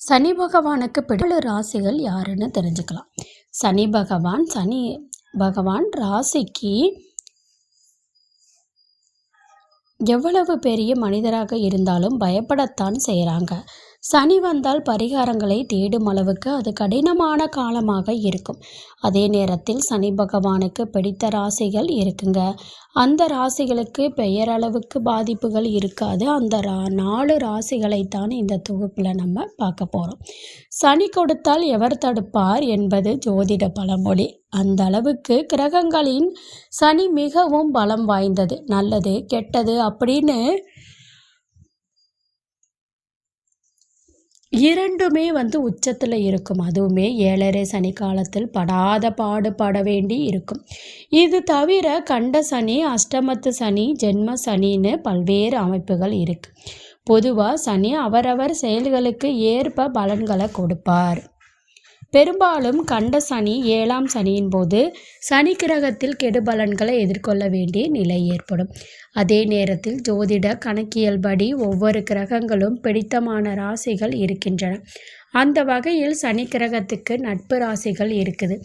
சனி பகவானுக்கு பிடித்த ராசிகள் யாருன்னு தெரிஞ்சுக்கலாம். சனி பகவான் ராசிக்கு எவ்வளவு பெரிய மனிதராக இருந்தாலும் பயப்படத்தான் செய்கிறாங்க. சனி வந்தால் பரிகாரங்களை தேடும் அளவுக்கு அது கடினமான காலமாக இருக்கும். அதே நேரத்தில் சனி பகவானுக்கு பிடித்த ராசிகள் இருக்குங்க. அந்த ராசிகளுக்கு பெயரளவுக்கு பாதிப்புகள் இருக்காது. அந்த 4 ராசிகளைத்தான் இந்த தொகுப்பில் நம்ம பார்க்க போகிறோம். சனி கொடுத்தால் எவர் தடுப்பார் என்பது ஜோதிட பழமொழி. அந்த அளவுக்கு கிரகங்களின் சனி மிகவும் பலம் வாய்ந்தது. நல்லது கெட்டது அப்படின்னு இரண்டுமே உச்சத்தில் இருக்கும். அதுவுமே 7.5 சனி காலத்தில் படாத பாடுபட வேண்டி இருக்கும். இது தவிர கண்ட சனி, அஷ்டமத்து சனி, ஜென்ம சனின்னு பல்வேறு அமைப்புகள் இருக்கு. பொதுவாக சனி அவரவர் செயல்களுக்கு ஏற்ப பலன்களை கொடுப்பார். பெரும்பாலும் கண்ட சனி 7ஆம் சனியின் போது சனி கிரகத்தில் கெடுபலன்களை எதிர்கொள்ள வேண்டிய நிலை ஏற்படும். அதே நேரத்தில் ஜோதிட கணக்கியல்படி ஒவ்வொரு கிரகங்களும் பிடித்தமான ராசிகள் இருக்கின்றன. அந்த வகையில் சனி கிரகத்துக்கு நட்பு ராசிகள் இருக்குது.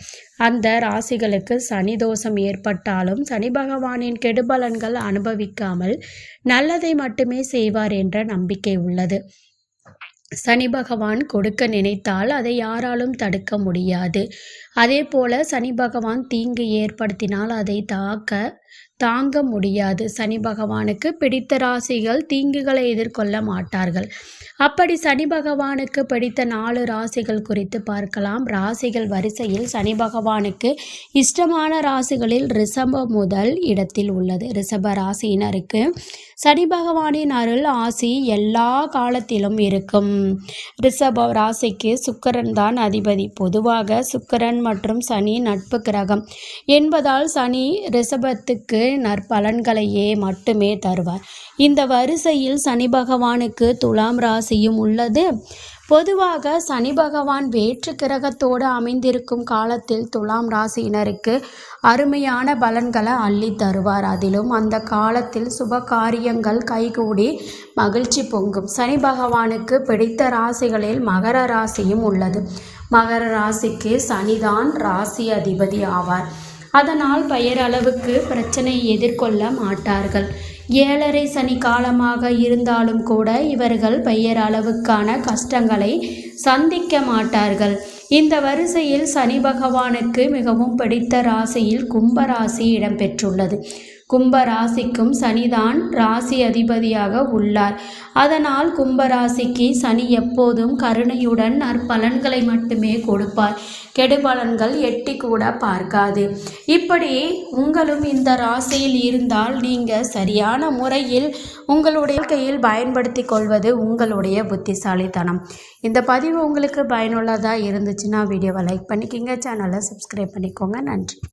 அந்த ராசிகளுக்கு சனி தோஷம் ஏற்பட்டாலும் சனி பகவானின் கெடுபலன்கள் அனுபவிக்காமல் நல்லதை மட்டுமே செய்வார் என்ற நம்பிக்கை உள்ளது. சனி பகவான் கொடுக்க நினைத்தால் அதை யாராலும் தடுக்க முடியாது. அதே போல சனி பகவான் தீங்கு ஏற்படுத்தினால் அதை தாங்க முடியாது. சனி பகவானுக்கு பிடித்த ராசிகள் தீங்குகளை எதிர்கொள்ள மாட்டார்கள். அப்படி சனி பகவானுக்கு பிடித்த 4 ராசிகள் குறித்து பார்க்கலாம். ராசிகள் வரிசையில் சனி பகவானுக்கு இஷ்டமான ராசிகளில் ரிஷபம் முதல் இடத்தில் உள்ளது. ரிஷப ராசியினருக்கு சனி பகவானின் அருள் ஆசி எல்லா காலத்திலும் இருக்கும். ரிஷப ராசிக்கு சுக்கிரன் தான் அதிபதி. பொதுவாக சுக்கிரன் மற்றும் சனி நட்பு கிரகம் என்பதால் சனி ரிஷபத்துக்கு நற்பலன்களையே மட்டுமே தருவார். இந்த வரிசையில் சனி பகவானுக்கு துலாம் ராசியும் உள்ளது. பொதுவாக சனி பகவான் வேற்று கிரகத்தோடு அமைந்திருக்கும் காலத்தில் துலாம் ராசியினருக்கு அருமையான பலன்களை அள்ளி தருவார். அதிலும் அந்த காலத்தில் சுப காரியங்கள் கைகூடி மகிழ்ச்சி பொங்கும். சனி பகவானுக்கு பிடித்த ராசிகளில் மகர ராசியும் உள்ளது. மகர ராசிக்கு சனிதான் ராசி அதிபதி ஆவார். அதனால் பெயரளவுக்கு பிரச்சனை எதிர்கொள்ள மாட்டார்கள். 7.5 சனி காலமாக இருந்தாலும் கூட இவர்கள் பெயரளவுக்கான கஷ்டங்களை சந்திக்க மாட்டார்கள். இந்த வரிசையில் சனி பகவானுக்கு மிகவும் பிடித்த ராசியில் கும்பராசி இடம்பெற்றுள்ளது. கும்பராசிக்கும் சனிதான் ராசி அதிபதியாக உள்ளார். அதனால் கும்பராசிக்கு சனி எப்போதும் கருணையுடன் நற்பலன்களை மட்டுமே கொடுப்பார். கெடுபலன்கள் எட்டி கூட பார்க்காது. இப்படி உங்களும் இந்த ராசியில் இருந்தால் நீங்கள் சரியான முறையில் உங்களுடைய வாழ்க்கையில் பயன்படுத்தி கொள்வது உங்களுடைய புத்திசாலித்தனம். இந்த பதிவு உங்களுக்கு பயனுள்ளதாக இருந்துச்சுன்னா வீடியோவை லைக் பண்ணிக்கோங்க, சேனலை சப்ஸ்கிரைப் பண்ணிக்கோங்க. நன்றி.